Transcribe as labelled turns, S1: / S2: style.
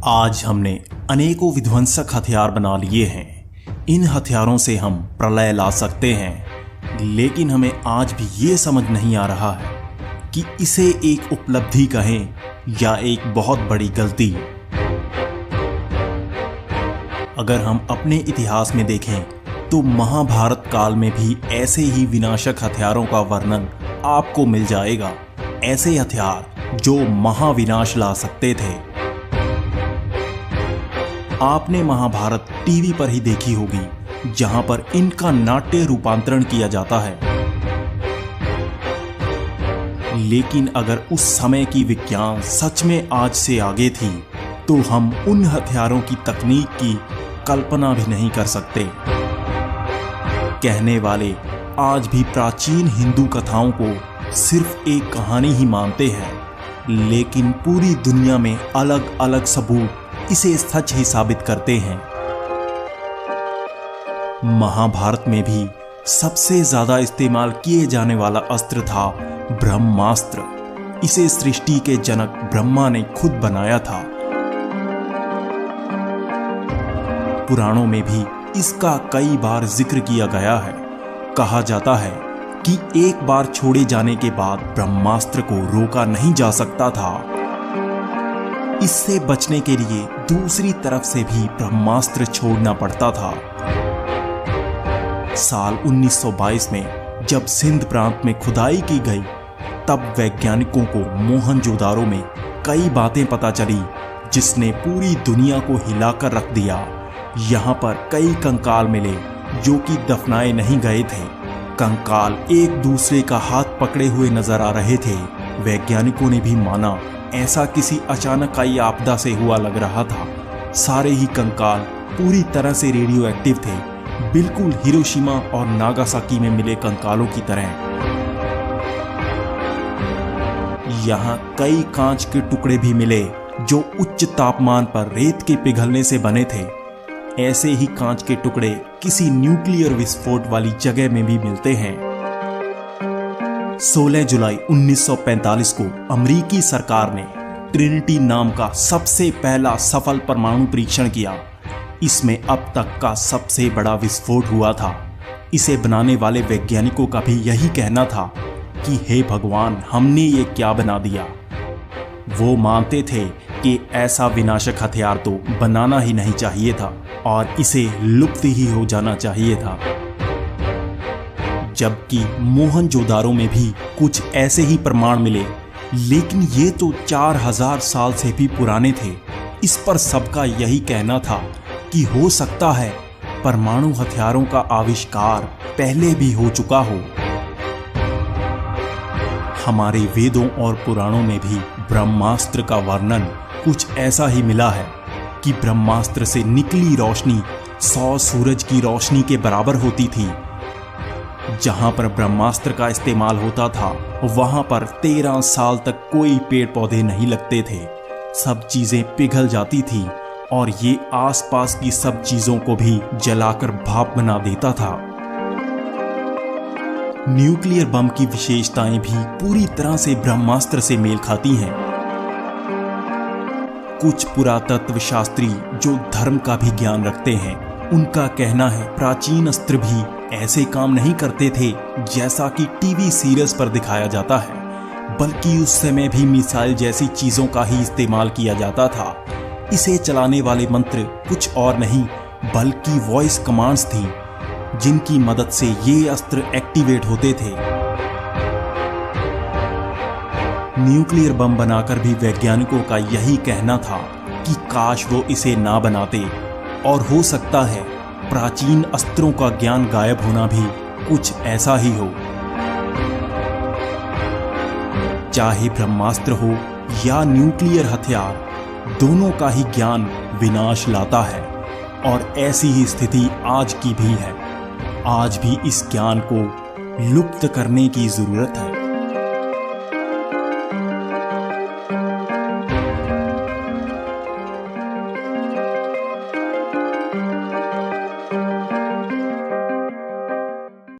S1: आज हमने अनेकों विध्वंसक हथियार बना लिए हैं। इन हथियारों से हम प्रलय ला सकते हैं, लेकिन हमें आज भी ये समझ नहीं आ रहा है कि इसे एक उपलब्धि कहें या एक बहुत बड़ी गलती। अगर हम अपने इतिहास में देखें तो महाभारत काल में भी ऐसे ही विनाशक हथियारों का वर्णन आपको मिल जाएगा। ऐसे हथियार जो महाविनाश ला सकते थे। आपने महाभारत टीवी पर ही देखी होगी, जहां पर इनका नाट्य रूपांतरण किया जाता है। लेकिन अगर उस समय की विज्ञान सच में आज से आगे थी तो हम उन हथियारों की तकनीक की कल्पना भी नहीं कर सकते। कहने वाले आज भी प्राचीन हिंदू कथाओं को सिर्फ एक कहानी ही मानते हैं, लेकिन पूरी दुनिया में अलग अलग सबूत इसे सच ही साबित करते हैं। महाभारत में भी सबसे ज्यादा इस्तेमाल किए जाने वाला अस्त्र था ब्रह्मास्त्र। इसे सृष्टि के जनक ब्रह्मा ने खुद बनाया था। पुराणों में भी इसका कई बार जिक्र किया गया है। कहा जाता है कि एक बार छोड़े जाने के बाद ब्रह्मास्त्र को रोका नहीं जा सकता था। इससे बचने के लिए दूसरी तरफ से भी ब्रह्मास्त्र छोड़ना पड़ता था। साल 1922 में जब सिंध प्रांत में खुदाई की गई, तब वैज्ञानिकों को मोहनजोदारो में कई बातें पता चली, जिसने पूरी दुनिया को हिलाकर रख दिया। यहां पर कई कंकाल मिले जो कि दफनाए नहीं गए थे। कंकाल एक दूसरे का हाथ पकड़े हुए नजर आ रहे थे। वैज्ञानिकों ने भी माना ऐसा किसी अचानक आई आपदा से हुआ लग रहा था। सारे ही कंकाल पूरी तरह से रेडियो एक्टिव थे, बिल्कुल हिरोशिमा और नागासाकी में मिले कंकालों की तरह। यहाँ कई कांच के टुकड़े भी मिले जो उच्च तापमान पर रेत के पिघलने से बने थे। ऐसे ही कांच के टुकड़े किसी न्यूक्लियर विस्फोट वाली जगह में भी मिलते हैं। 16 जुलाई 1945 को अमेरिकी सरकार ने ट्रिनिटी नाम का सबसे पहला सफल परमाणु परीक्षण किया। इसमें अब तक का सबसे बड़ा विस्फोट हुआ था। इसे बनाने वाले वैज्ञानिकों का भी यही कहना था कि हे भगवान, हमने ये क्या बना दिया। वो मानते थे कि ऐसा विनाशक हथियार तो बनाना ही नहीं चाहिए था और इसे लुप्त ही हो जाना चाहिए था। जबकि मोहनजोदारो में भी कुछ ऐसे ही प्रमाण मिले, लेकिन ये तो 4000 साल से भी पुराने थे। इस पर सबका यही कहना था कि हो सकता है परमाणु हथियारों का आविष्कार पहले भी हो चुका हो। हमारे वेदों और पुराणों में भी ब्रह्मास्त्र का वर्णन कुछ ऐसा ही मिला है कि ब्रह्मास्त्र से निकली रोशनी 100 सूरज की रोशनी के बराबर होती थी। जहां पर ब्रह्मास्त्र का इस्तेमाल होता था, वहां पर 13 साल तक कोई पेड़ पौधे नहीं लगते थे। सब चीजें पिघल जाती थी और ये आसपास की सब चीजों को भी जलाकर भाप बना देता था। न्यूक्लियर बम की विशेषताएं भी पूरी तरह से ब्रह्मास्त्र से मेल खाती हैं। कुछ पुरातत्व शास्त्री जो धर्म का भी ज्ञान रखते हैं, उनका कहना है प्राचीन अस्त्र भी ऐसे काम नहीं करते थे जैसा कि टीवी सीरीज पर दिखाया जाता है, बल्कि उस समय भी मिसाइल जैसी चीजों का ही इस्तेमाल किया जाता था। इसे चलाने वाले मंत्र कुछ और नहीं बल्कि वॉइस कमांड्स थी, जिनकी मदद से ये अस्त्र एक्टिवेट होते थे। न्यूक्लियर बम बनाकर भी वैज्ञानिकों का यही कहना था कि काश वो इसे ना बनाते, और हो सकता है प्राचीन अस्त्रों का ज्ञान गायब होना भी कुछ ऐसा ही हो। चाहे ब्रह्मास्त्र हो या न्यूक्लियर हथियार, दोनों का ही ज्ञान विनाश लाता है, और ऐसी ही स्थिति आज की भी है। आज भी इस ज्ञान को लुप्त करने की जरूरत है।